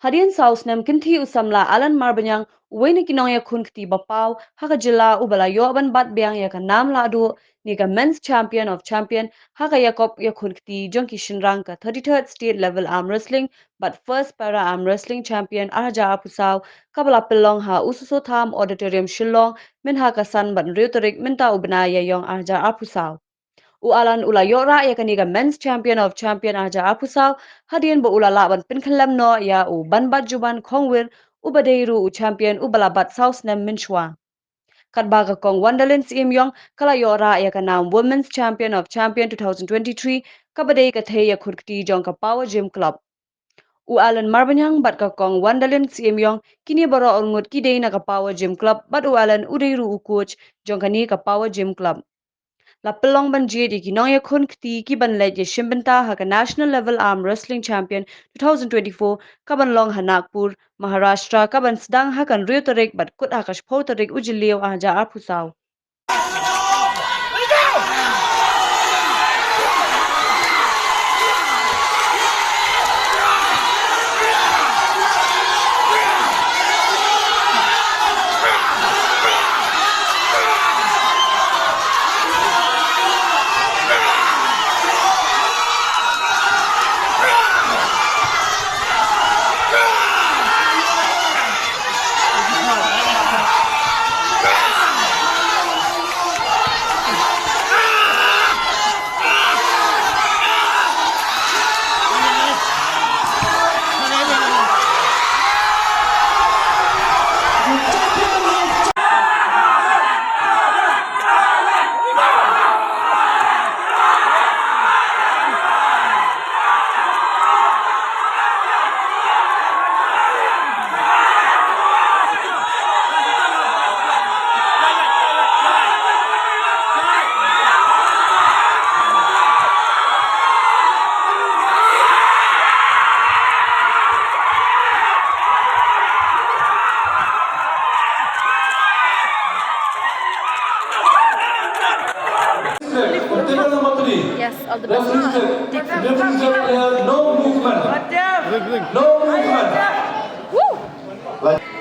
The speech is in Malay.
Hadien South Snem kinthi usamla alan Marbaniang uwene kinong ya kun kti bapau haka jila ubala yo ban bat Biang ya kanam la adu ni ka men's champion of champion haka yakop ya kun kti jongki shinrang ka 33rd state level arm wrestling but first para arm wrestling champion arja apusau kabala pelong ha ususo tham auditorium shillong min haka san ban reutorik minta ubna ya yong arja apusau Ualan ula yora ya kaniga men's champion of champion aja apusau Hadien bo ula laban pinkalam no ya u banbat juban kongwir ubadeiru u champion ubalabat south nem minchwa Katbaga kong Wonderlands Imyong kala yora ya kanam women's champion of champion 2023 kabadei kathe ya khurkti jong ka power gym club Ualan Marbaniang bat ka kong Wonderlands Imyong kini baro ongut kidei na ka power gym club bat ualan udeiru u coach jong kani ka power gym club La pelong ban jedi ki nong ya khun kti ki ban le je shimbanta ha ka national level arm wrestling champion 2024 ka ban long hanakpur Maharashtra ka ban sedang ha kan riotorek bat kut ha ka shpotorek ujiliu aja apusau Yes, all the best. No movement. No movement. Woo!